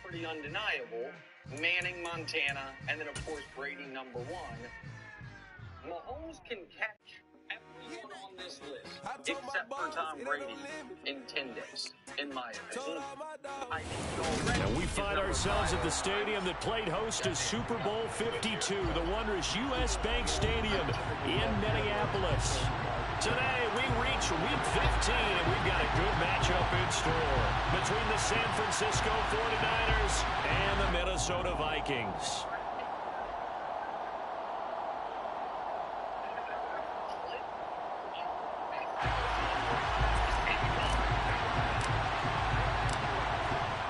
pretty undeniable. Manning, Montana, and then, of course, Brady, number 1. Mahomes can catch everyone on this list, except for Tom Brady, in 10 days, in my opinion. And we find ourselves at the stadium that played host to Super Bowl 52, the wondrous U.S. Bank Stadium in Minneapolis. Today, we reach Week 15, and we've got a good matchup in store between the San Francisco 49ers and the Minnesota Vikings.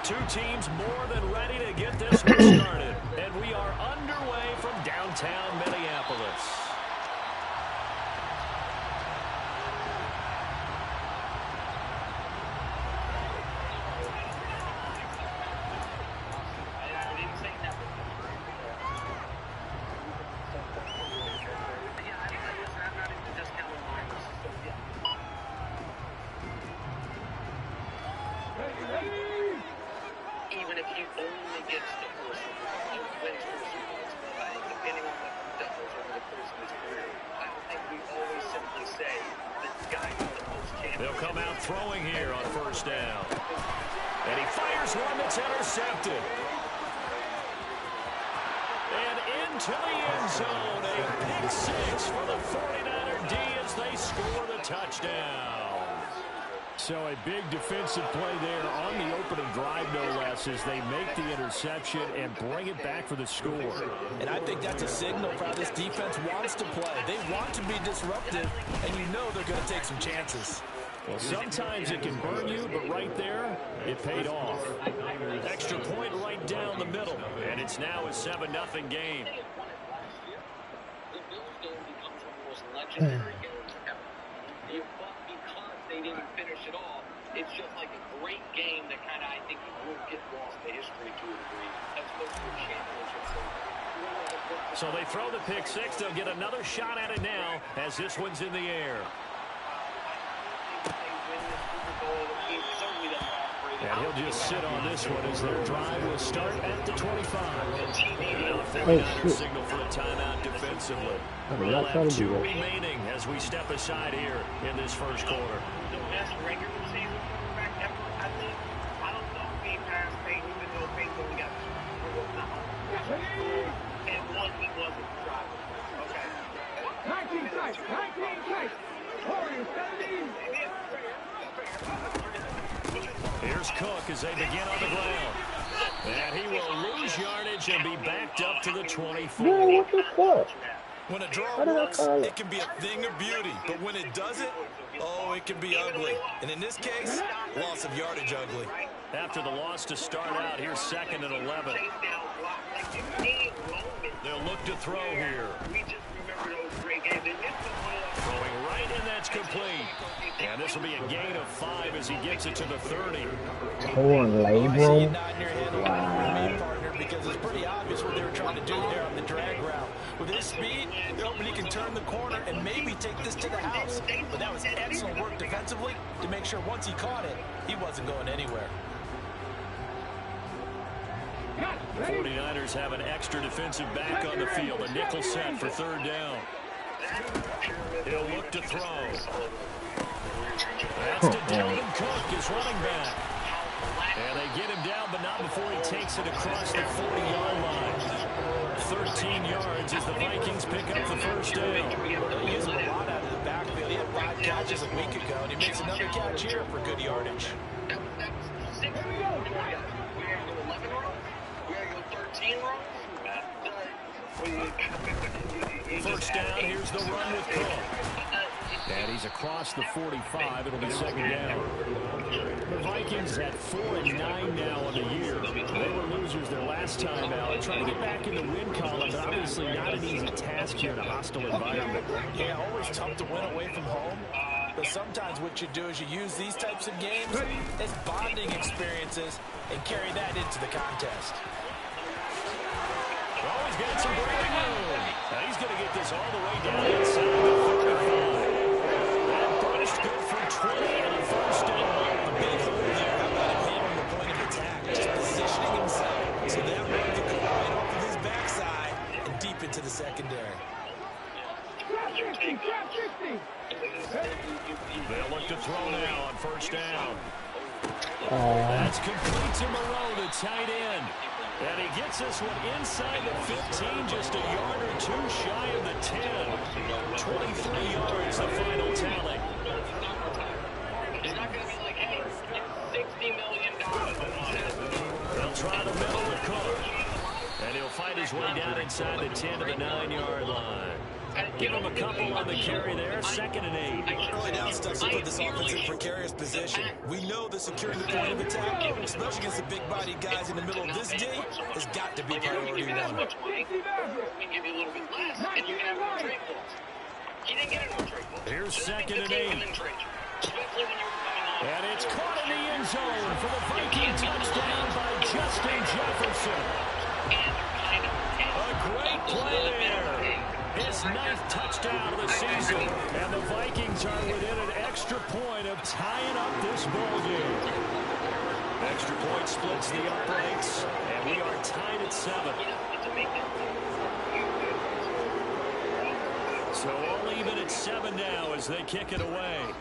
Two teams more than ready to get this one started, and we are underway from downtown Minneapolis. Even if he only gets the first one, wins first one, depending on what he does over the course of his career, I don't think we always simply say the guy with the most champions. They'll come out throwing here on first down. And he fires one that's intercepted. And into the end zone, a pick 6 for the 49er D as they score the touchdown. So a big defensive play there on the opening drive, no less, as they make the interception and bring it back for the score. And I think that's a signal for how this defense wants to play. They want to be disruptive, and you know they're going to take some chances. Well, sometimes it can burn you, but right there, it paid off. Extra point right down the middle, and it's now a 7-0 game. The Bills game becomes one of the most legendary games ever. They didn't finish it off. It's just like a great game that kind of, I think, will get lost to history to a degree. That's supposed to be a championship. So they throw the pick 6. They'll get another shot at it now as this one's in the air. And he'll just sit on this one as their drive will start at the 25. Signal for a timeout defensively. We'll have 2 remaining as we step aside here in this first quarter. The best regular season quarterback ever, I think. I don't know if he passed Peyton, even though Peyton only got 2. And one, he wasn't driving. Okay. 19 strikes. 19 strikes. 17. Here's Cook as they begin on the ground. And he will lose yardage and be backed up to the 24. Yeah, what the fuck? When a draw works, it can be a thing of beauty. But when it doesn't, oh, it can be ugly. And in this case, loss of yardage ugly. After the loss to start out, here's 2nd and 11. They'll look to throw here. Throwing right, and that's complete. And this will be a gain of 5 as he gets it to the 30. Torn label. Wow. Because it's pretty obvious what they were trying to do there on the drag route. With his speed, they're hoping he can turn the corner and maybe take this to the house. But that was excellent work defensively to make sure once he caught it, he wasn't going anywhere. 49ers have an extra defensive back on the field. A nickel set for 3rd down. He'll look to throw. That's to Dalvin Cook, his running back. And they get him down, but not before he takes it across the 40-yard line. 13 yards as the Vikings pick up the first down. He used a lot out of the backfield. He had 5 catches a week ago, and he makes another catch here for good yardage. We gotta go 11 rows? We gotta go 13 rows? First down, here's the run with Cook. And he's across the 45. It'll be 2nd down. The Vikings had 4-9 now on the year. They were losers their last time out. Trying to get back in the win column, but obviously not an easy task here in a hostile environment. Yeah, always tough to win away from home. But sometimes what you do is you use these types of games as bonding experiences and carry that into the contest. Oh, he's got some breathing room. Now he's going to get this all the way down inside the 35. That punched good for 20 on the first down. A big hole there. How about him handling the point of attack? Just positioning himself secondary. They'll look to throw now on first down. That's complete to Moreau, the tight end. And he gets this one inside the 15, just a yard or two shy of the 10. 23 yards, the final tally. It's not going to be like, hey, $60 million. They'll try the middle with Cook. And he'll fight his way down inside the 10 to the 9-yard line. Give him a couple on the carry there, 2nd and 8. Early down stuff to put this offense in precarious position. We know that securing the point of attack, especially against the big-bodied guys in the middle of this day, has got to be priority one. We give you a little bit less, and you can have more trade balls. He didn't get no trade balls. Here's 2nd and 8. And it's caught in the end zone for the Viking touchdown by Justin Jefferson. A great play there. His 9th touchdown of the season. And the Vikings are within an extra point of tying up this ball game. Extra point splits the uprights, and we are tied at 7. So all even at 7 now as they kick it away.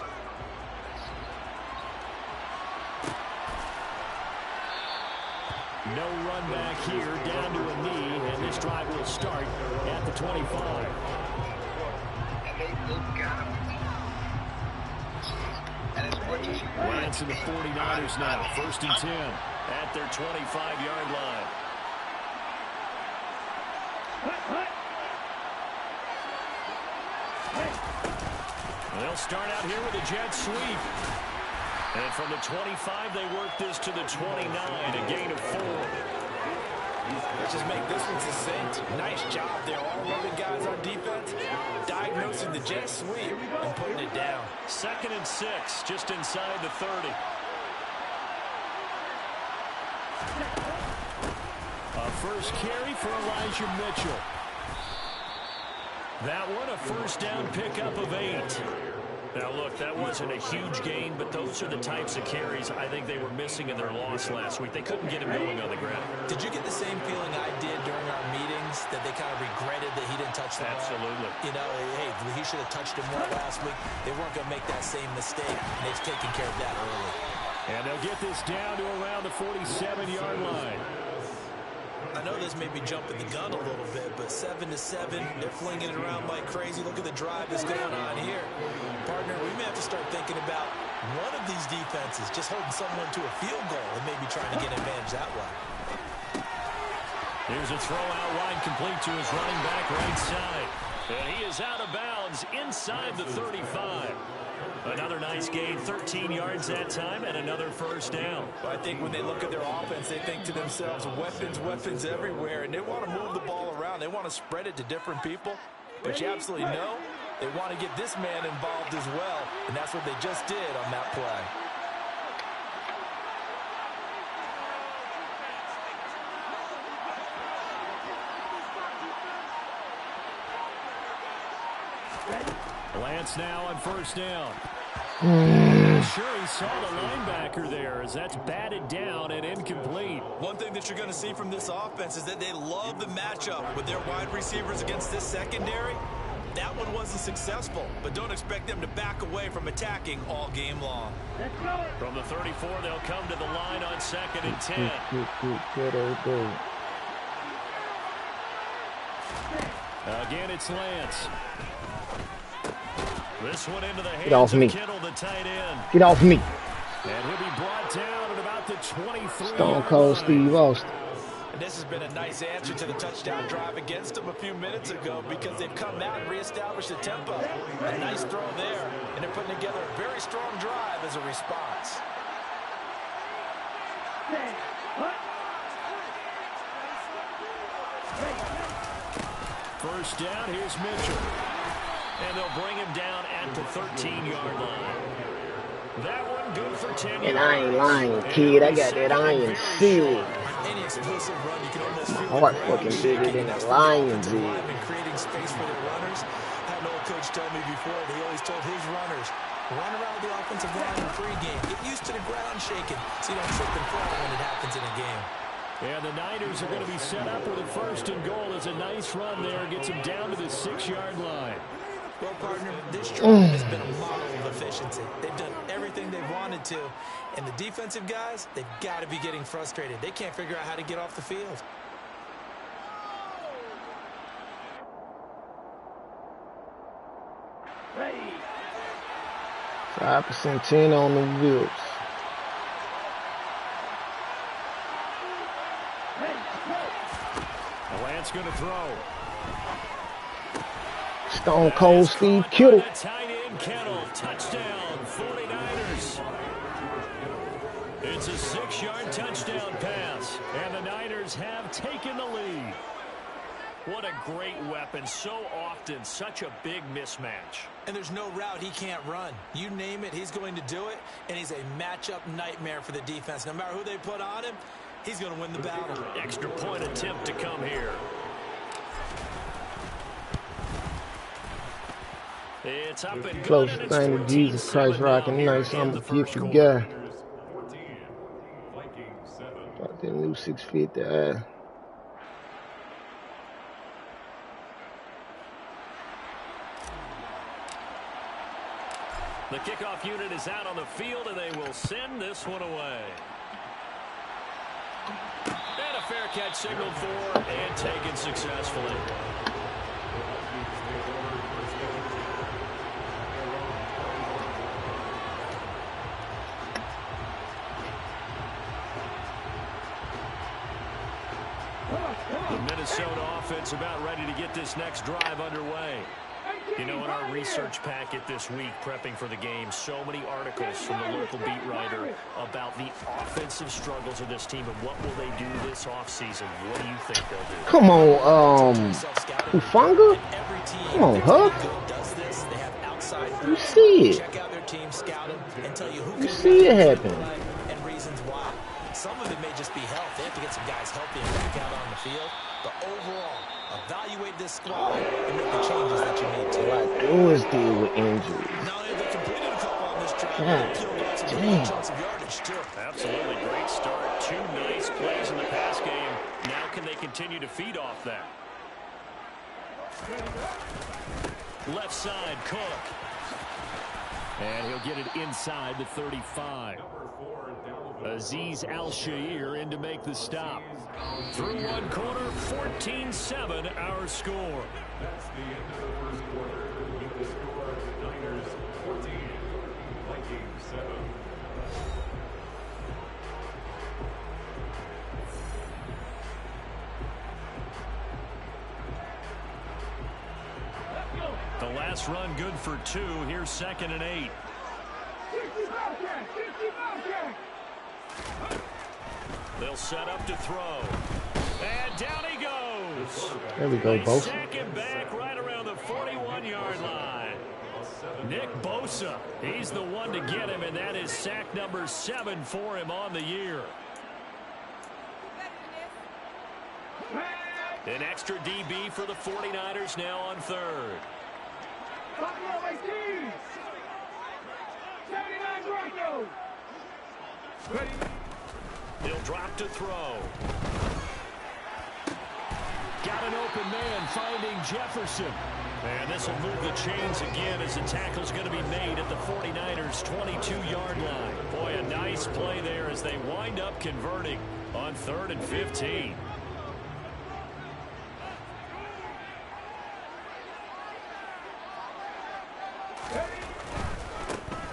No run back here, down to a knee, and this drive will start at the 25. Lance and the 49ers now, 1st and 10 at their 25-yard line. They'll start out here with a jet sweep. And from the 25, they work this to the 29, a gain of 4. Let's just make this one succinct. Nice job there, all 11 guys on defense, diagnosing the jet sweep and putting it down. 2nd and 6, just inside the 30. A first carry for Elijah Mitchell. That one, a first down pickup of 8. Now, look, that wasn't a huge gain, but those are the types of carries I think they were missing in their loss last week. They couldn't get him going on the ground. Did you get the same feeling I did during our meetings, that they kind of regretted that he didn't touch the ball? Absolutely. You know, hey, he should have touched him more last week. They weren't going to make that same mistake, and they've taken care of that early. And they'll get this down to around the 47-yard line. I know this may be jumping the gun a little bit, but 7-7, they're flinging it around like crazy. Look at the drive that's going on here. Partner, we may have to start thinking about one of these defenses just holding someone to a field goal and maybe trying to get advantage that way. Here's a throw out wide, complete to his running back right side. And he is out of bounds inside the 35. Another nice gain, 13 yards that time, and another first down. Well, I think when they look at their offense, they think to themselves, weapons everywhere, and they want to move the ball around. They want to spread it to different people. But you absolutely know they want to get this man involved as well, and that's what they just did on that play. Lance now on first down. Sure, he saw the linebacker there as that's batted down and incomplete. One thing that you're going to see from this offense is that they love the matchup with their wide receivers against this secondary. That one wasn't successful, but don't expect them to back away from attacking all game long. From the 34, they'll come to the line on 2nd and 10. Again, it's Lance. This one into the hands of Kittle, the tight end. Get off me. And he'll be brought down at about the 23. Stone Cold Steve Austin. And this has been a nice answer to the touchdown drive against them a few minutes ago, because they've come out and reestablished the tempo. A nice throw there, and they're putting together a very strong drive as a response. First down, here's Mitchell. And they'll bring him down at the 13-yard line. That one good for 10 yards. And I ain't lying, kid. I got that iron sealed. Any explosive run, you can almost feel My heart fucking bigger than a lion did. Creating space for their runners. Had an old coach tell me before, he always told his runners, run around the offensive line in pregame. Get used to the ground shaking so you don't trip and fall when it happens in a game. And the Niners are going to be set up with a 1st and goal. As a nice run there. Gets them down to the 6-yard line. Well, partner, this drive has been a model of efficiency. They've done everything they've wanted to. And the defensive guys, they've got to be getting frustrated. They can't figure out how to get off the field. Hey. 5% 10 on the wheels. Lance going to throw. Stone Cold Steve Kittle. Tight end Kittle. Touchdown, 49ers. It's a 6-yard touchdown pass. And the Niners have taken the lead. What a great weapon. So often, such a big mismatch. And there's no route he can't run. You name it, he's going to do it. And he's a matchup nightmare for the defense. No matter who they put on him, he's going to win the battle. Extra point attempt to come here. It's up and Closest thing to Jesus Christ rocking nice. I'm a gifted guy. Got that new 650. The kickoff unit is out on the field, and they will send this one away. And a fair catch signaled for and taken successfully. The Minnesota offense about ready to get this next drive underway. You know, in our research packet this week, prepping for the game, so many articles from the local beat writer about the offensive struggles of this team and what will they do this offseason. What do you think they'll do? Come on, Ufanga? Come on, Huff. You see it. You see it happening. And reasons why. Some of it may just be health. They have to get some guys healthy and back out on the field. But overall, evaluate this squad and make the changes that you need to. What do is deal with injuries? Now they've completed a couple on this drive. Damn. Chunks of yardage too. Absolutely great start. 2 nice plays in the pass game. Now can they continue to feed off that? Left side, Cook. And he'll get it inside the 35. Aziz Al-Shair in to make the stop. Through one quarter, 14-7 our score. That's the end of the first quarter. With the score, Niners 14, Vikings 7. The last run good for 2. Here's 2nd and 8. They'll set up to throw. And down he goes. There we go, Bosa. Second back right around the 41-yard line. Nick Bosa, he's the one to get him, and that is sack number 7 for him on the year. An extra DB for the 49ers now on 3rd. He'll drop to throw. Got an open man finding Jefferson. And this will move the chains again as the tackle's going to be made at the 49ers' 22-yard line. Boy, a nice play there as they wind up converting on 3rd and 15.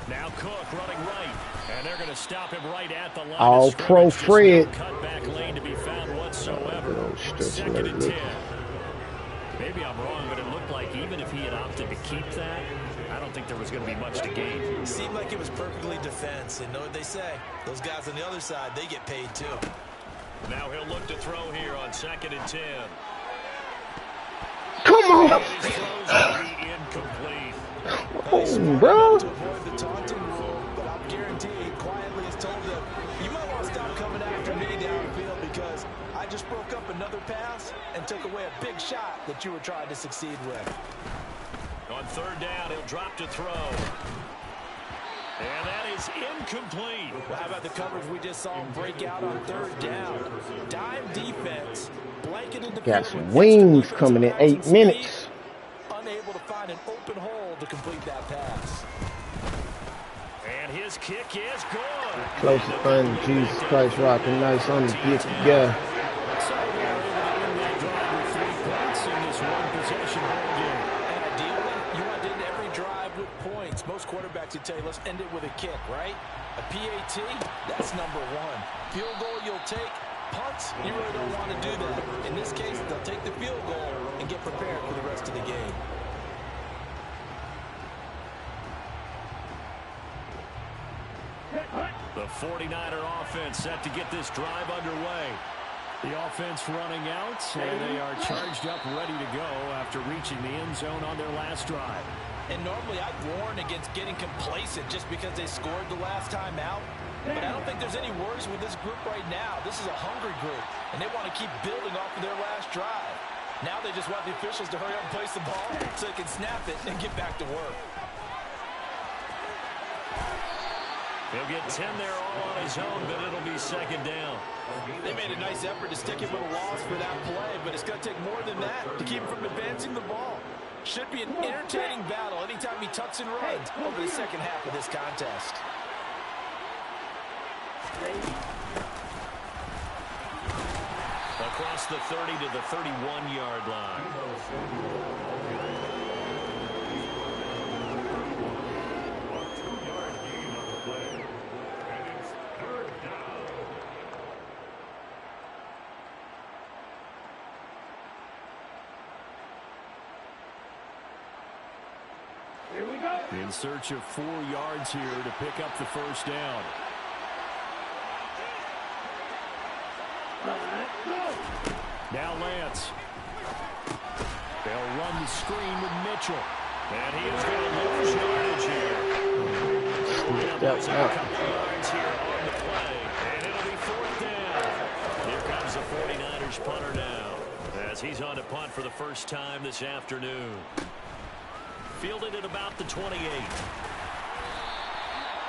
Now Cook running right, and they're going to stop him right at the line. All pro Fred. Cutback lane to be found whatsoever. 2nd and 10. Maybe I'm wrong, but it looked like even if he had opted to keep that, I don't think there was going to be much to gain. It seemed like it was perfectly defense, and know what they say. Those guys on the other side, they get paid too. Now he'll look to throw here on 2nd and 10. Come on. His throws will be incomplete. Oh, bro. To avoid the taunting rule, but I'm guaranteed quietly has told them, you might want to stop coming after me downfield because I just broke up another pass and took away a big shot that you were trying to succeed with. On 3rd down, he'll drop to throw. And that is incomplete. Well, how about the coverage we just saw break out on 3rd down? Dime defense, blanketed the Got field some with wings extra coming in times 8 and speed, minutes. unable to find an open hole to complete that pass. And his kick is good. Close to fun. Jesus Christ, rocking nice on the get together. So they are able to win that drive with 3 points in this one-possession ball game. And ideally, you want to end every drive with points. Most quarterbacks would tell you, let's end it with a kick, right? A PAT, that's number 1. Field goal you'll take. Punts, you really don't want to do that. In this case, they'll take the field goal and get prepared for the rest of the game. The 49er offense set to get this drive underway. The offense running out, and they are charged up, ready to go after reaching the end zone on their last drive. And normally I'd warn against getting complacent just because they scored the last time out. But I don't think there's any worries with this group right now. This is a hungry group, and they want to keep building off of their last drive. Now they just want the officials to hurry up and place the ball so they can snap it and get back to work. He'll get 10 there all on his own, but it'll be 2nd down. They made a nice effort to stick him with a loss for that play, but it's going to take more than that to keep him from advancing the ball. Should be an entertaining battle anytime he tucks and runs over the second half of this contest. Across the 30 to the 31-yard line. In search of 4 yards here to pick up the 1st down. Now Lance. They'll run the screen with Mitchell. And he is going to lose yardage here. There's a couple yards here on the play. And it'll be 4th down. Here comes the 49ers punter now, as he's on to punt for the first time this afternoon. Fielded at about the 28.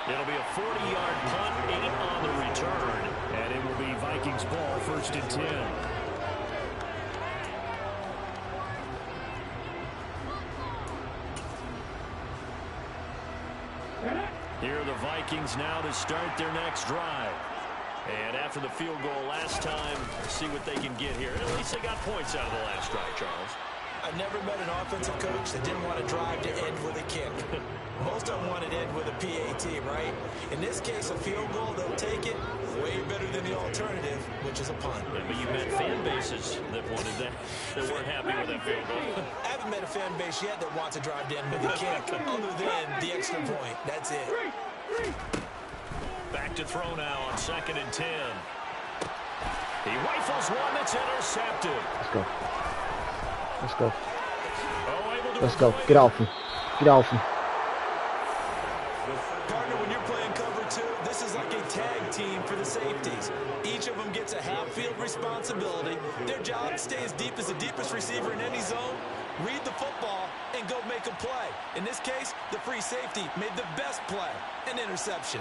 It'll be a 40-yard punt, 8 on the return. And it will be Vikings ball, 1st and 10. Here are the Vikings now to start their next drive. And after the field goal last time, see what they can get here. And at least they got points out of the last drive, Charles. I've never met an offensive coach that didn't want to drive to end with a kick. Most of them wanted to end with a PAT, right? In this case, a field goal, they'll take it way better than the alternative, which is a punt. Yeah, but you met fan bases that wanted that weren't happy with that field goal. I haven't met a fan base yet that wants to drive to end with a kick, other than the extra point. That's it. Back to throw now on 2nd and 10. He rifles one that's intercepted. Let's go. Let's go. Oh, able to Let's go. Get off him. Get off him. Partner, when you're playing cover 2, this is like a tag team for the safeties. Each of them gets a half-field responsibility. Their job, stay as deep as the deepest receiver in any zone, read the football, and go make a play. In this case, the free safety made the best play, an interception.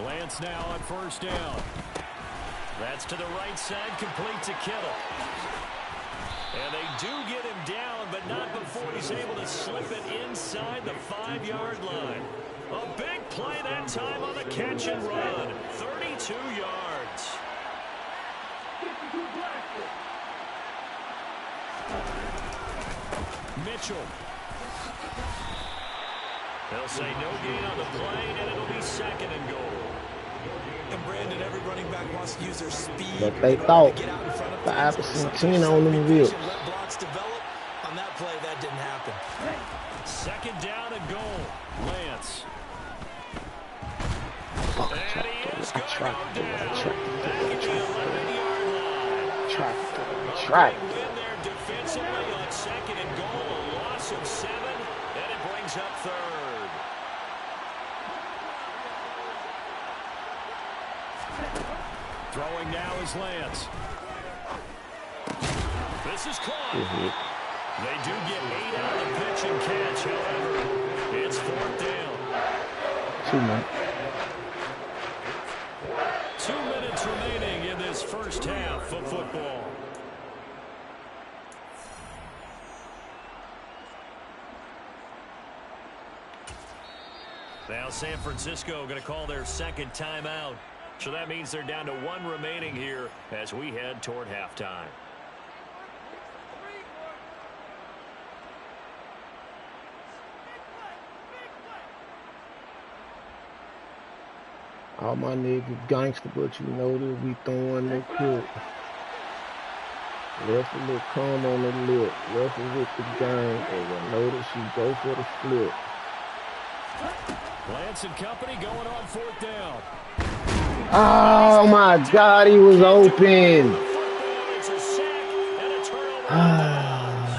Lance now on 1st down. That's to the right side, complete to Kittle. And they do get him down, but not before he's able to slip it inside the 5-yard line. A big play that time on the catch and run. 32 yards. Mitchell. They'll say no gain on the play, and it'll be 2nd and goal. And Brandon, every running back wants to use their speed. But they thought 5% on them wheels. Let blocks develop. On that play, that didn't happen. 2nd down and goal. Lance. Oh, And he is going to go down. Back at the 11-yard line. Try. Big win there defensively on 2nd and goal. A loss of 7, and it brings up 3rd. Throwing now is Lance. This is caught. They do get 8 out of the pitch and catch, however. It's 4th down. 2 minutes. 2 minutes remaining in this first half of football. Now San Francisco going to call their second timeout. So that means they're down to 1 remaining here as we head toward halftime. All my niggas gangster, but you know that we throwing the quick. Left a little crumb on the lip. Left her with the gang. And you know that she go for the flip. Lance and company going on 4th down. Oh my God, he was open.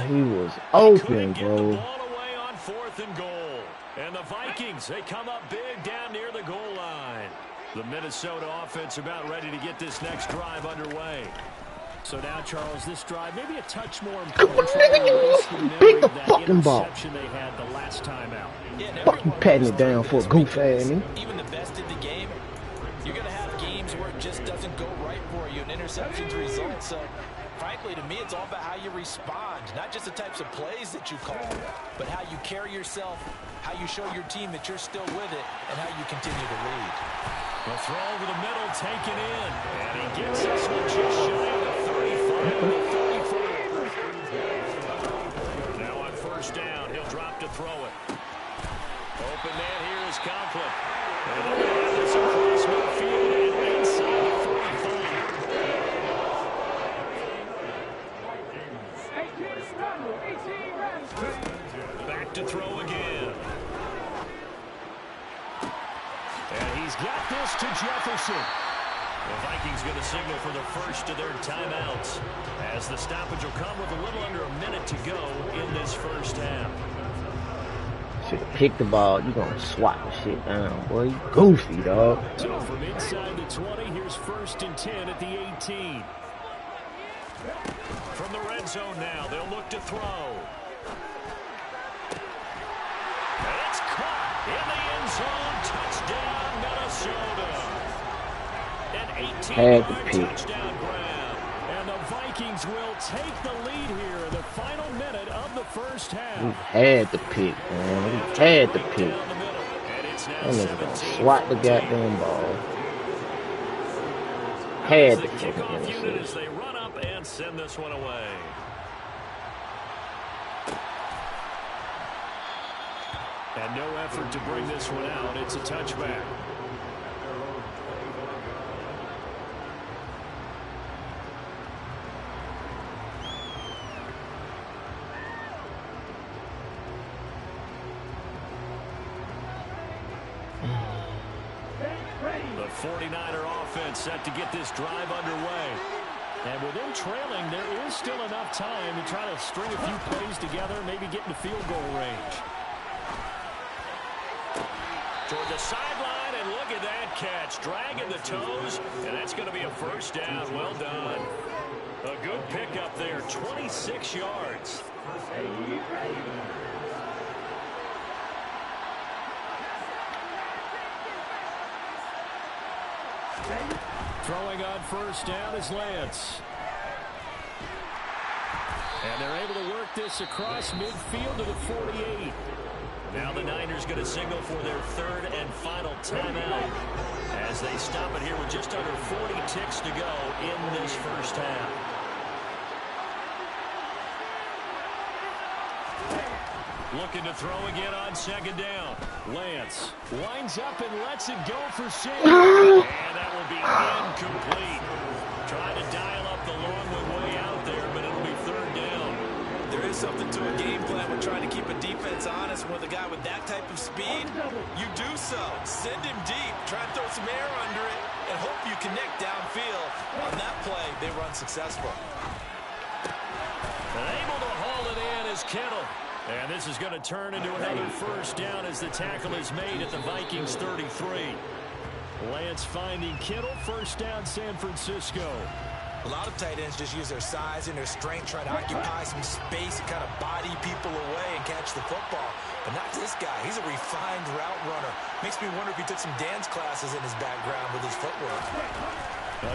He was open, bro. Away on 4th and goal. And the Vikings, they come up big down near the goal line. The Minnesota offense about ready to get this next drive underway. So now, Charles, this drive maybe a touch more important. Pick the fucking ball. They had the last time out. Fucking patting it down for a goof ass. Even the best in the game, you're going to have games where it just doesn't go right for you, and interceptions result. So, frankly, to me, it's all about how you respond, not just the types of plays that you call, but how you carry yourself, how you show your team that you're still with it, and how you continue to lead. The throw over the middle, taken in, and he gets this one just shy of the 35 to 34. Now on 1st down, he'll drop to throw it. Open man here is Conklin. And they're going to have this across midfield and inside the 45. Back to throw again. And he's got this to Jefferson. The Vikings going to signal for the first of their timeouts as the stoppage will come with a little under a minute to go in this first half. Should pick the ball. You gonna swat the shit down, boy. You goofy, dog. So from inside the 20, here's 1st and 10 at the 18. From the red zone now, they'll look to throw. And it's caught in the end zone. Touchdown, Minnesota. An 18-yard touchdown grab. And the Vikings will take the lead here in the final minute of the first half. We had the pick, man. We had the pick. That nigga gonna swat the goddamn ball. Had the kickoff unit as they run up and send this one away. And no effort to bring this one out. It's a touchback. The 49er offense set to get this drive underway. And with them trailing, there is still enough time to try to string a few plays together, maybe get into field goal range. Toward the sideline, and look at that catch. Dragging the toes, and that's going to be a first down. Well done. A good pickup there, 26 yards. Throwing on 1st down is Lance. And they're able to work this across midfield to the 48. Now the Niners going to signal for their 3rd and final timeout as they stop it here with just under 40 ticks to go in this first half. Looking to throw again on 2nd down. Lance lines up and lets it go for 6. And that will be incomplete. Trying to dial up the long way out there, but it'll be 3rd down. There is something to a game plan with trying to keep a defense honest. With a guy with that type of speed, you do so. Send him deep. Try to throw some air under it and hope you connect downfield. On that play, they were unsuccessful. And able to haul it in is Kittle. And this is going to turn into another 1st down as the tackle is made at the Vikings 33. Lance finding Kittle, 1st down San Francisco. A lot of tight ends just use their size and their strength, try to occupy some space and kind of body people away and catch the football. But not this guy. He's a refined route runner. Makes me wonder if he took some dance classes in his background with his footwork.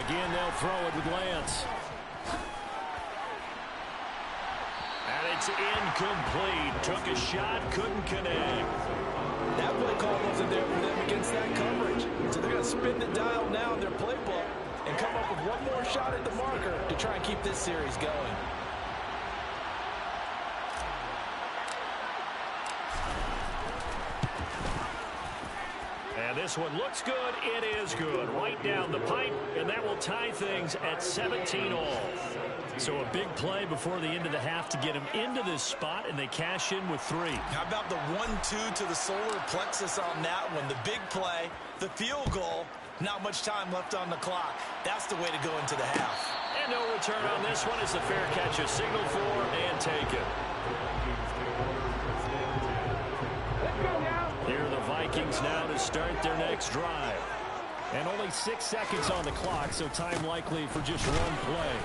Again, they'll throw it with Lance. And it's incomplete. Took a shot, couldn't connect. That play call wasn't there for them against that coverage. So they're going to spin the dial now in their playbook and come up with one more shot at the marker to try and keep this series going. And this one looks good. It is good. Right down the pipe, and that will tie things at 17-all. So a big play before the end of the half to get him into this spot, and they cash in with 3. How about the 1-2 to the solar plexus on that one? The big play, the field goal, not much time left on the clock. That's the way to go into the half. And no return on this one as the fair catch is signaled for and taken. Here are the Vikings now to start their next drive. And only 6 seconds on the clock, so time likely for just one play.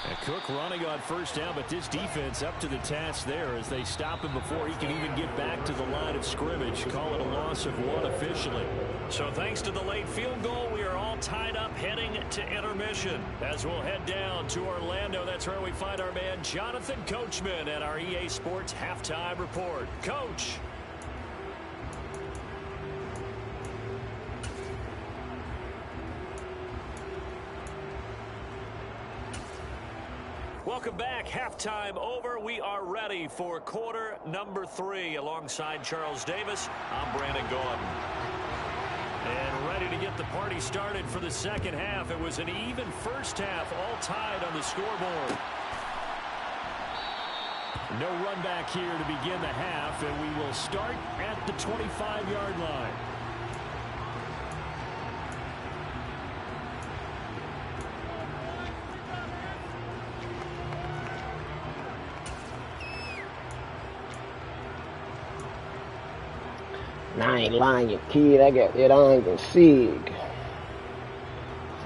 And Cook running on first down, but this defense up to the task there as they stop him before he can even get back to the line of scrimmage. Call it a loss of 1 officially. So thanks to the late field goal, we are all tied up heading to intermission. As we'll head down to Orlando, that's where we find our man Jonathan Coachman at our EA Sports Halftime Report. Coach. Welcome back. Halftime over. We are ready for quarter number 3. Alongside Charles Davis, I'm Brandon Gordon. And ready to get the party started for the second half. It was an even first half, all tied on the scoreboard. No run back here to begin the half, and we will start at the 25-yard line. I ain't lying, kid. I got that iron sig.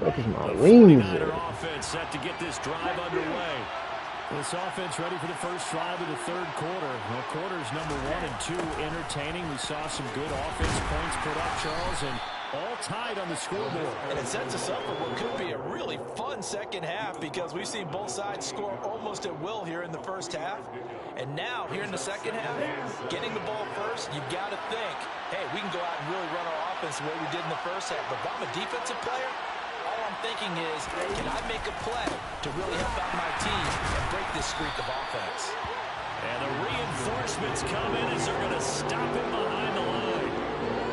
Look at my wings. Offense set to get this drive underway. This offense ready for the first drive of the third quarter. Well, quarters number 1 and 2 entertaining. We saw some good offense points put up, Charles, and all tied on the scoreboard. And it sets us up for what could be a really fun second half because we've seen both sides score almost at will here in the first half. And now, here in the second half, getting the ball first, you've got to think, hey, we can go out and really run our offense the way we did in the first half. But if I'm a defensive player, all I'm thinking is, can I make a play to really help out my team and break this streak of offense? And the reinforcements come in as they're going to stop him behind the line.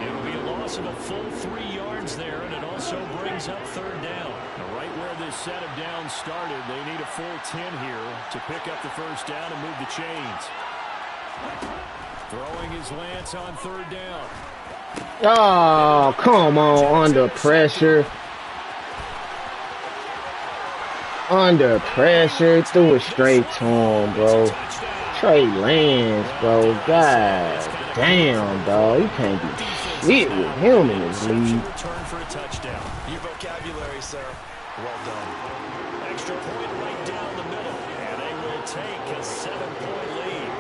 It'll be a loss of a full 3 yards there, and it also brings up third down. Now, right where this set of downs started, they need a full 10 here to pick up the first down and move the chains. Throwing his Lance on third down. Oh, come on, under pressure. Under pressure, threw it straight to him, bro. Trey Lance, bro. God damn, dog. You can't do shit with him in this league. Return for a touchdown. Your vocabulary, sir. Well done. Extra point right down the middle, and they will take a 7-point lead.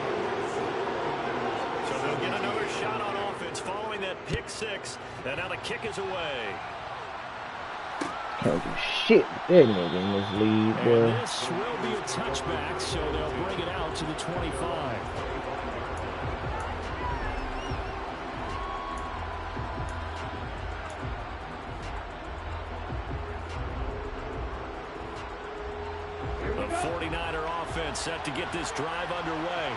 So they'll get another shot on offense following that pick 6, and now the kick is away. Can't do shit with that nigga in this league, bro. And this will be a touchback, so they'll bring it out to the 25. The 49er offense set to get this drive underway.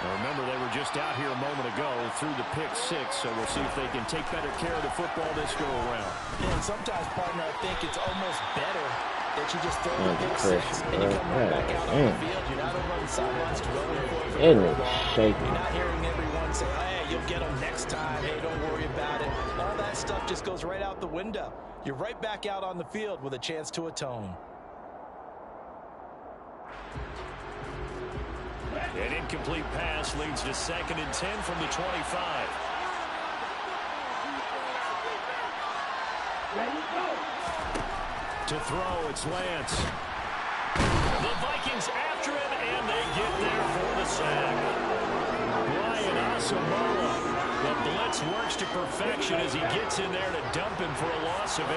Now remember, they were just out here a moment ago through the pick 6, so we'll see if they can take better care of the football this go around. Yeah, and sometimes, partner, I think it's almost better that you just throw the pick 6 and you come right back out on the field. You're not over on the sidelines dwelling for the ball. You're not hearing everyone say, hey, you'll get them next time. Hey, don't worry about it. All that stuff just goes right out the window. You're right back out on the field with a chance to atone. An incomplete pass leads to 2nd and 10 from the 25. To throw, it's Lance. The Vikings after him, and they get there for the sack. Brian Asamoah. The blitz works to perfection as he gets in there to dump him for a loss of 8.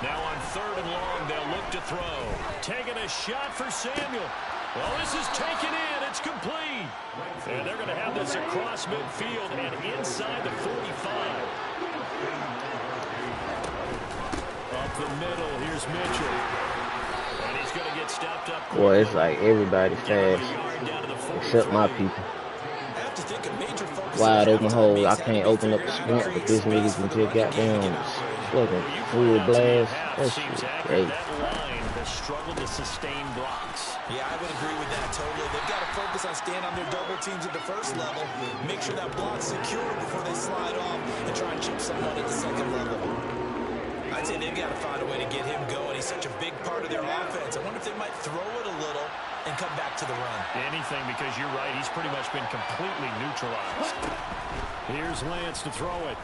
Now on 3rd and long, they'll look to throw. Taking a shot for Samuel. Well, this is taken in. It's complete. And they're going to have this across midfield and inside the 45. Up the middle, here's Mitchell. And he's going to get stepped up. Boy, it's like everybody fast, except my people. Wide open hole. I can't open up the sprint, but this niggas can just goddamn fucking full blast. That shit great. That line has struggled to sustain blocks. Yeah, I would agree with that totally. They've got to focus on staying on their double teams at the first level, make sure that block's secure before they slide off, and try and chip someone at the second level. I'd say they've got to find a way to get him going. He's such a big part of their offense. I wonder if they might throw it a little and come back to the run. Anything, because you're right, he's pretty much been completely neutralized. Here's Lance to throw it.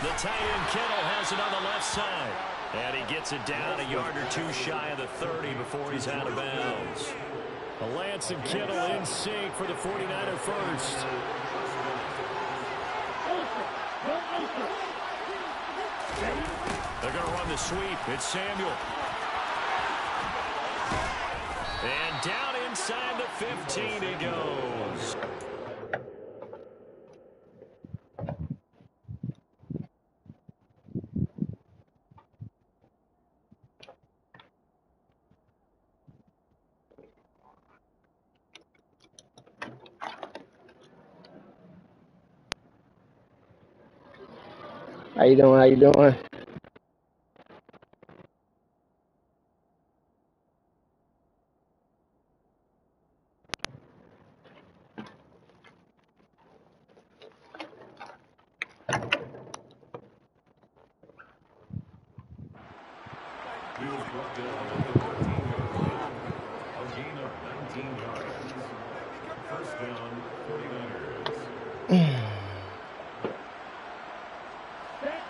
The tight end Kittle has it on the left side. And he gets it down a yard or two shy of the 30 before he's out of bounds. Lance and Kittle in sync for the 49er first. They're going to run the sweep. It's Samuel. And down inside the 15 he goes. How you doing? How you doing?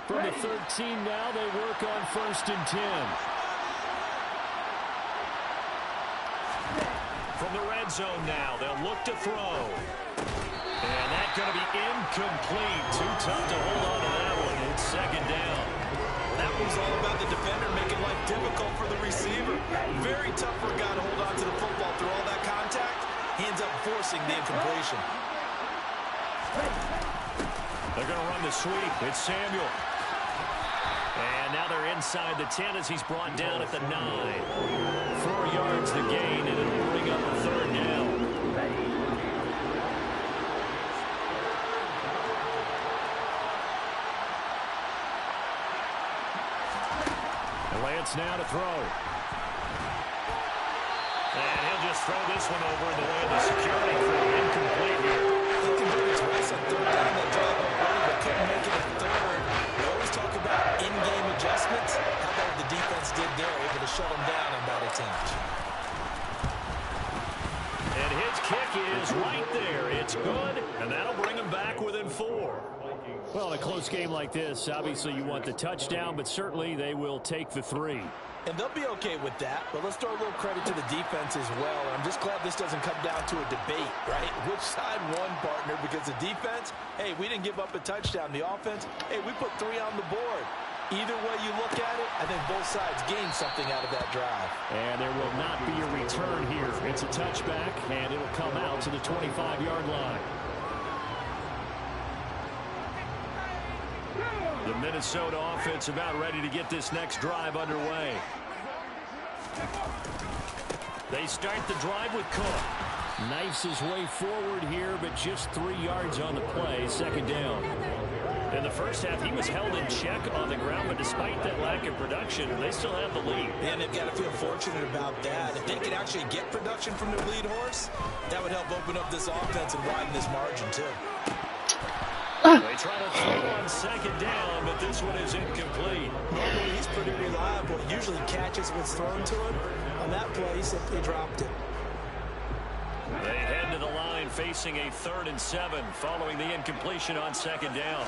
From the 13 now, they work on 1st and 10. From the red zone now, they'll look to throw. And that's going to be incomplete. Too tough to hold on to that one. It's 2nd down. That one's all about the defender making life difficult for the receiver. Very tough for a guy to hold on to the football through all that contact. Hands up forcing the incompletion. They're going to run the sweep. It's Samuel. And now they're inside the 10 as he's brought down at the 9. 4 yards the gain, and it'll bring up a 3rd down. Lance now to throw. And he'll just throw this one over in the way of the security crew. Incomplete here. They converted twice on 3rd down. That drive up early, but couldn't make it a 3rd. We always talk about in-game adjustments. How about the defense did there, able to shut them down on that attempt. And his kick is right there. It's good, and that'll bring him back within 4. Well, in a close game like this, obviously you want the touchdown, but certainly they will take the 3. And they'll be okay with that, but let's throw a little credit to the defense as well. I'm just glad this doesn't come down to a debate, right? Which side won, partner? Because the defense, hey, we didn't give up a touchdown. The offense, hey, we put 3 on the board. Either way you look at it, I think both sides gained something out of that drive. And there will not be a return here. It's a touchback, and it'll come out to the 25-yard line. The Minnesota offense about ready to get this next drive underway. They start the drive with Cook. Knifes his way forward here, but just 3 yards on the play, 2nd down. In the first half, he was held in check on the ground, but despite that lack of production, they still have the lead. And they've got to feel fortunate about that. If they can actually get production from their lead horse, that would help open up this offense and widen this margin, too. They try to throw on 2nd down, but this one is incomplete. Normally, he's pretty reliable. Usually catches what's thrown to him. On that play, he simply dropped it. They head to the line facing a 3rd and 7 following the incompletion on 2nd down.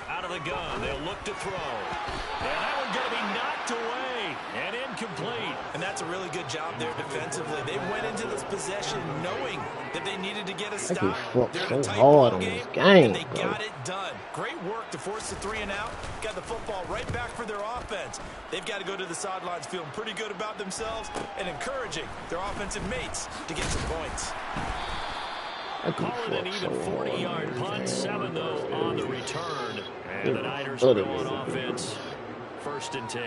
Out of the gun, they'll look to throw. And that one's going to be knocked away and incomplete. And that's a really good job there defensively. They went into this possession knowing that they needed to get a stop. They're in a tight ball game, and they got it done. Great work to force the 3 and out. Got the football right back for their offense. They've got to go to the sidelines feeling pretty good about themselves and encouraging their offensive mates to get some points. Call it an even 40-yard punt, 7 though on the return. And the Niners will go on offense, 1st and 10.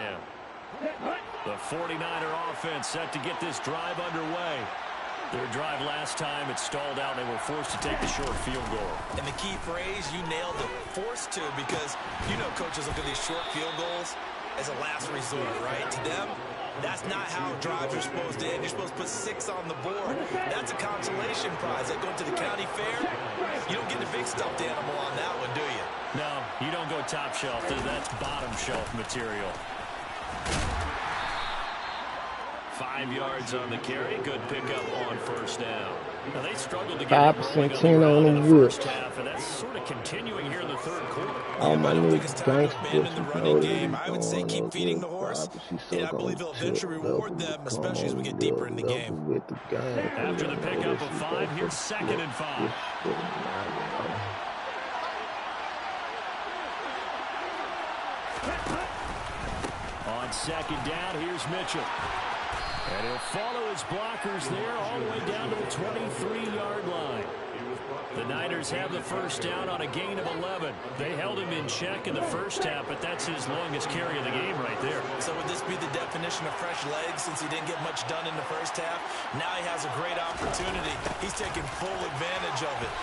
The 49er offense set to get this drive underway. Their drive last time, it stalled out. They were forced to take the short field goal. And the key phrase, you nailed it, forced to, because you know coaches look at these short field goals as a last resort, right? To them, that's not how drives are supposed to end. You're supposed to put 6 on the board. That's a consolation prize. That going to the county fair, you don't get the big stuffed animal on that one, do you? No, you don't go top shelf. That's bottom shelf material. 5 yards on the carry. Good pickup on 1st down. Now they struggled to get going on in the first half, and that's sort of continuing here in the 3rd quarter. Oh, my new gangster. In the running game, I would say keep feeding the horse, and I believe it'll eventually reward them, especially as we get deeper in the game. After the pickup of 5, here's 2nd and 5. On 2nd down, here's Mitchell. And he'll follow his blockers there all the way down to the 23-yard line. The Niners have the 1st down on a gain of 11. They held him in check in the first half, but that's his longest carry of the game right there. So would this be the definition of fresh legs since he didn't get much done in the first half? Now he has a great opportunity. He's taking full advantage of it.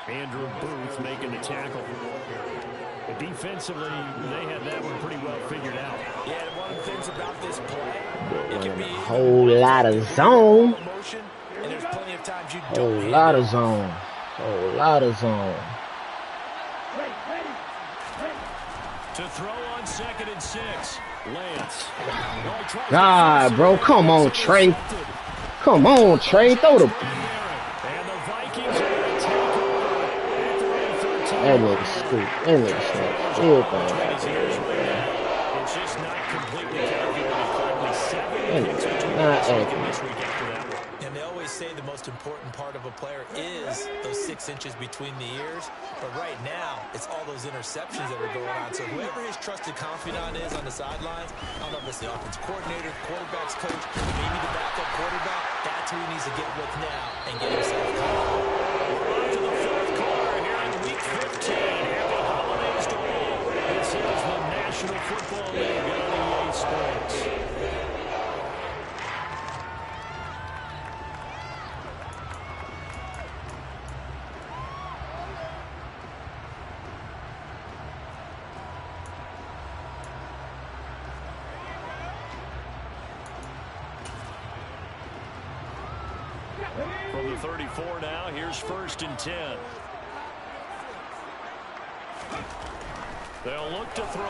Andrew Booth making the tackle. But defensively, they had that one pretty well figured out. Yeah, one of the things about this play, it can be a whole lot of zone. And there's plenty of times you don't whole lot of zone. Whole lot of zone. To throw on 2nd and 6. Lance. God, bro, come on, Trey. Come on, Trey. Throw the... And the Vikings are going to take over after that nigga scoop. That nigga snap. Everything. It's just not completely calculated correctly. 7 picks between this week after that one. And they always say the most important part of a player is those 6 inches between the ears. But right now, it's all those interceptions that are going on. So whoever his trusted confidant is on the sidelines, I don't know if it's the offense coordinator, quarterback's coach, maybe the backup quarterback, that's who he needs to get with now and get himself caught. To the 4th quarter here in Week 15. Happy holidays to all. This is the National Football League on EA Sports. From the 34 now, here's 1st and 10. They'll look to throw.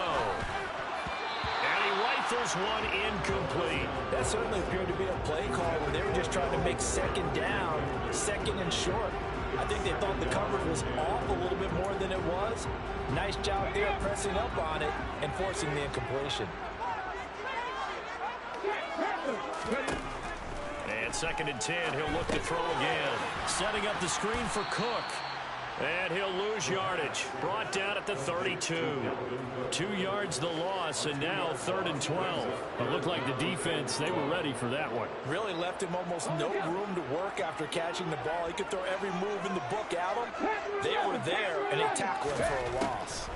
And he rifles one incomplete. That certainly appeared to be a play call where they were just trying to make 2nd down, 2nd and short. I think they thought the coverage was off a little bit more than it was. Nice job there pressing up on it and forcing the incompletion. And 2nd and 10, he'll look to throw again. Setting up the screen for Cook. And he'll lose yardage. Brought down at the 32. 2 yards the loss, and now 3rd and 12. It looked like the defense, they were ready for that one. Really left him almost no room to work after catching the ball. He could throw every move in the book at him. They were there, and they tackled him for a loss.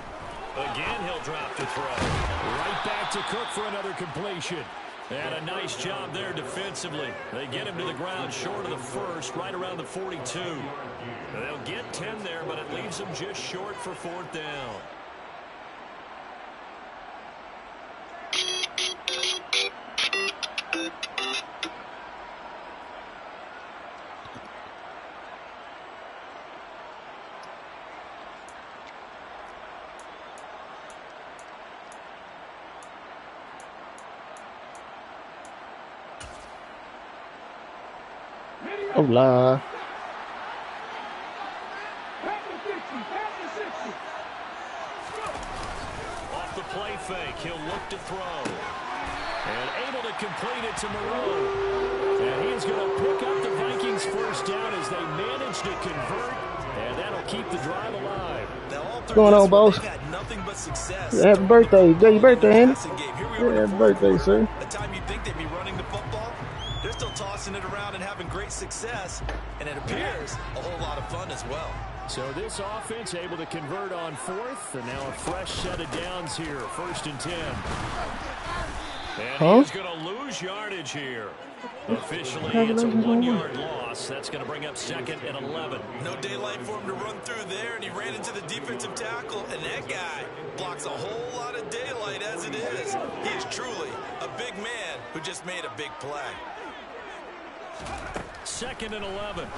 Again, he'll drop to throw. Right back to Cook for another completion. And a nice job there defensively. They get him to the ground short of the 1st, right around the 42. They'll get 10 there, but it leaves them just short for 4th down. Hola. Off the play fake, he'll look to throw. And able to complete it to Moreau. And he is going to pick up the Vikings first down as they manage to convert. And that'll keep the drive alive. What's going on, boss? Happy birthday. Happy birthday, Andy. Yeah, happy birthday, sir. The time you think they'd be running the football, they're still tossing it around and having great success. And it appears a whole lot of fun as well. So this offense able to convert on fourth. And now a fresh set of downs here. 1st and 10. And he's going to lose yardage here. Officially, it's a 1-yard loss. That's going to bring up 2nd and 11. No daylight for him to run through there, and he ran into the defensive tackle, and that guy blocks a whole lot of daylight as it is. He is truly a big man who just made a big play. 2nd and 11.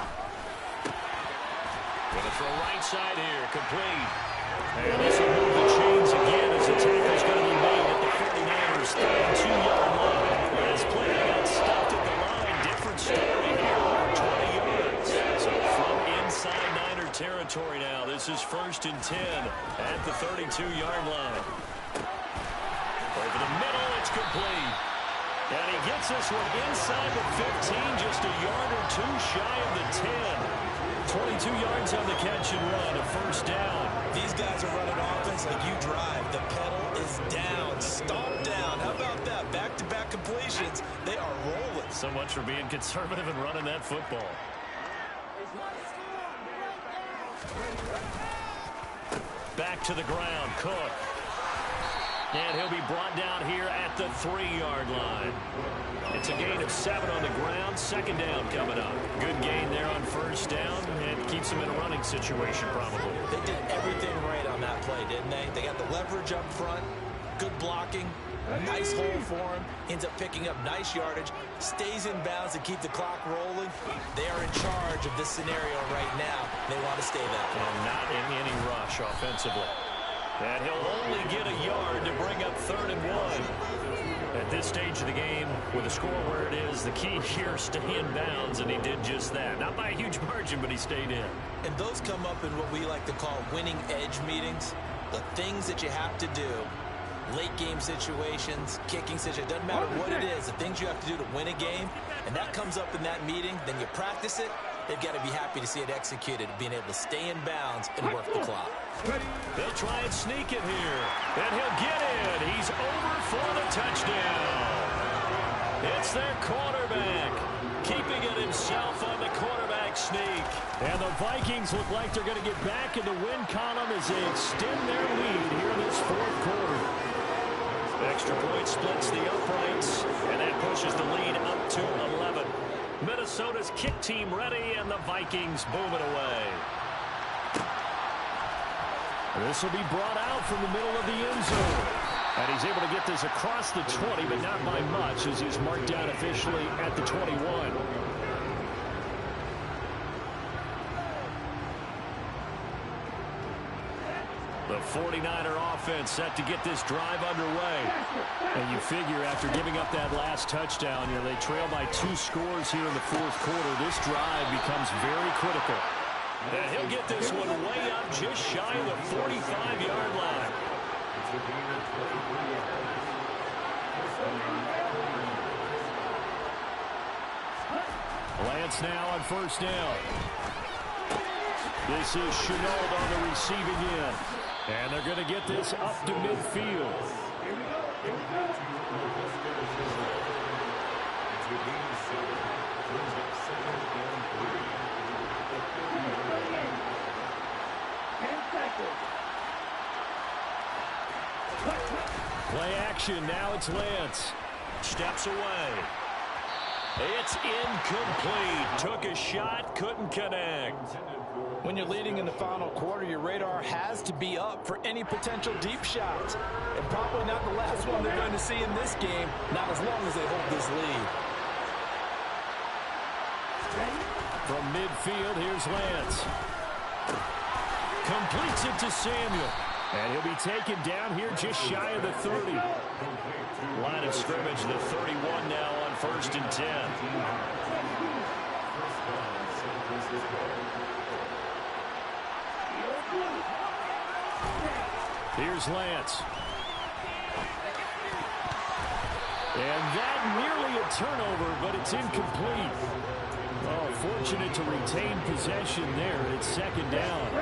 Going to throw right side here, complete. And this will move the chains again as the tackle's going to be made at the 49ers 32-yard line. This play got stopped at the line. Different story here, over 20 yards. So from inside Niner territory now, this is 1st and 10 at the 32-yard line. Over the middle, it's complete. And he gets this one inside the 15, just a yard or two shy of the 10. 22 yards on the catch and run, a 1st down. These guys are running offense like you drive. The pedal is down, stomp down. How about that? Back-to-back completions. They are rolling. So much for being conservative and running that football. Back to the ground, Cook. And he'll be brought down here at the 3-yard line. It's a gain of 7 on the ground. 2nd down coming up. Good gain there on 1st down and keeps him in a running situation probably. They did everything right on that play, didn't they? They got the leverage up front, good blocking, nice hole for him, ends up picking up nice yardage, stays in bounds to keep the clock rolling. They are in charge of this scenario right now. They want to stay that way. And not in any rush offensively. And he'll only get a yard to bring up 3rd and 1. At this stage of the game, with the score where it is, the key here, stay in bounds, and he did just that. Not by a huge margin, but he stayed in. And those come up in what we like to call winning edge meetings. The things that you have to do, late game situations, kicking situations, doesn't matter what it is, the things you have to do to win a game, and that comes up in that meeting, then you practice it. They've got to be happy to see it executed, being able to stay in bounds and work the clock. They'll try and sneak it here, and he'll get it. He's over for the touchdown. It's their quarterback, keeping it himself on the quarterback sneak. And the Vikings look like they're going to get back in the win column as they extend their lead here in this 4th quarter. Extra point splits the uprights, and that pushes the lead up to 11. Minnesota's kick team ready, and the Vikings boom it away. This will be brought out from the middle of the end zone. And he's able to get this across the 20, but not by much, as he's marked down officially at the 21. The 49er offense set to get this drive underway. And you figure after giving up that last touchdown, they trail by 2 scores here in the 4th quarter. This drive becomes very critical. And he'll get this one way up just shy of the 45-yard line. Lance now on 1st down. This is Chenault on the receiving end. And they're going to get this up to midfield. Play action, now it's Lance. Steps away. It's incomplete. Took a shot, couldn't connect. When you're leading in the final quarter, your radar has to be up for any potential deep shots. And probably not the last one they're going to see in this game, not as long as they hold this lead. From midfield, here's Lance. Completes it to Samuel. And he'll be taken down here just shy of the 30. Line of scrimmage, the 31 now on 1st and 10. Here's Lance. And that nearly a turnover, but it's incomplete. Oh, fortunate to retain possession there. It's second down.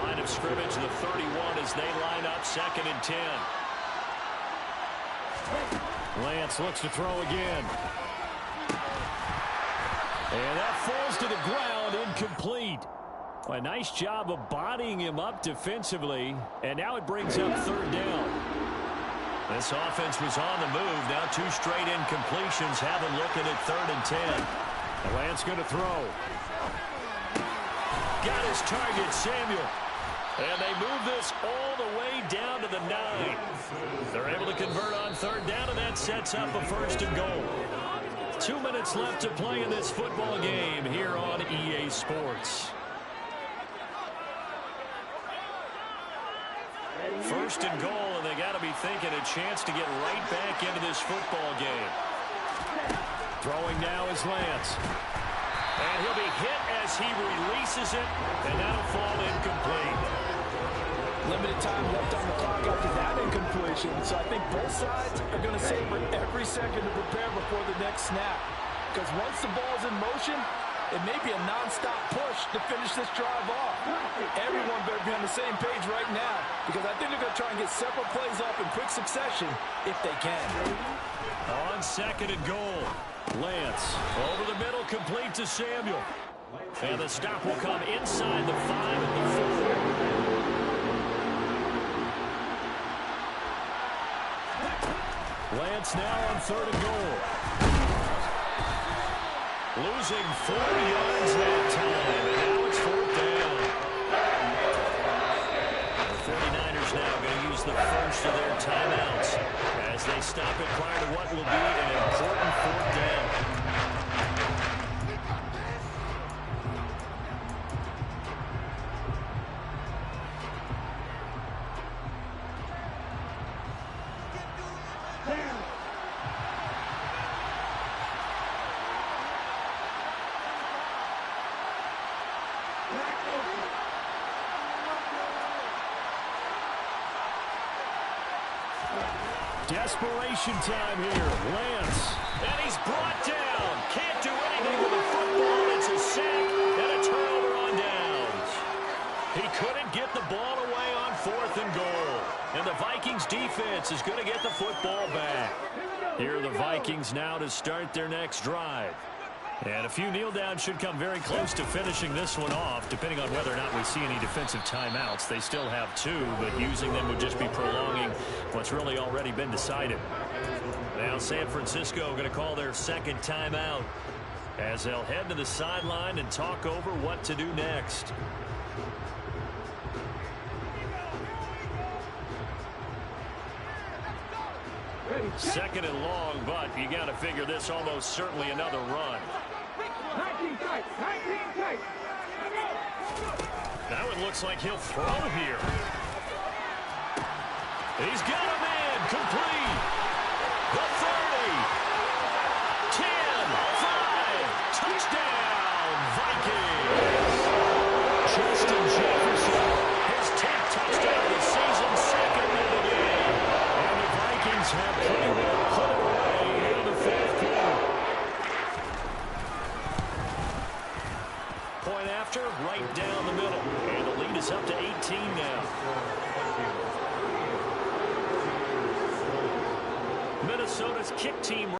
Line of scrimmage, the 31 as they line up, 2nd and 10. Lance looks to throw again. And that falls to the ground, incomplete. A nice job of bodying him up defensively, and now it brings up 3rd down. This offense was on the move. Now 2 straight incompletions have him looking at 3rd and 10. Lance going to throw. Got his target, Samuel. And they move this all the way down to the 9. They're able to convert on 3rd down, and that sets up a 1st and goal. 2 minutes left to play in this football game here on EA Sports. 1st and goal, and they got to be thinking a chance to get right back into this football game. Throwing now is Lance. And he'll be hit as he releases it, and that'll fall incomplete. Limited time left on the clock after that incompletion, so I think both sides are going to savor every second to prepare before the next snap. Because once the ball's in motion, it may be a non-stop push to finish this drive off. Everyone better be on the same page right now, because I think they're going to try and get several plays off in quick succession if they can. On 2nd and goal, Lance over the middle, complete to Samuel. And the stop will come inside the 5 and the 4. Lance now on 3rd and goal. Losing 4 yards that time, and now it's 4th down. The 49ers now going to use the first of their timeouts as they stop it prior to what will be an important 4th down. Desperation time here. Lance. And he's brought down. Can't do anything with the football. It's a sack and a turnover on downs. He couldn't get the ball away on 4th and goal. And the Vikings defense is going to get the football back. Here are the Vikings now to start their next drive. And a few kneel downs should come very close to finishing this one off, depending on whether or not we see any defensive timeouts. They still have 2, but using them would just be prolonging what's really already been decided. Now San Francisco going to call their 2nd timeout as they'll head to the sideline and talk over what to do next. Second and long, but you got to figure this almost certainly another run. Now it looks like he'll throw here. He's got a man, complete.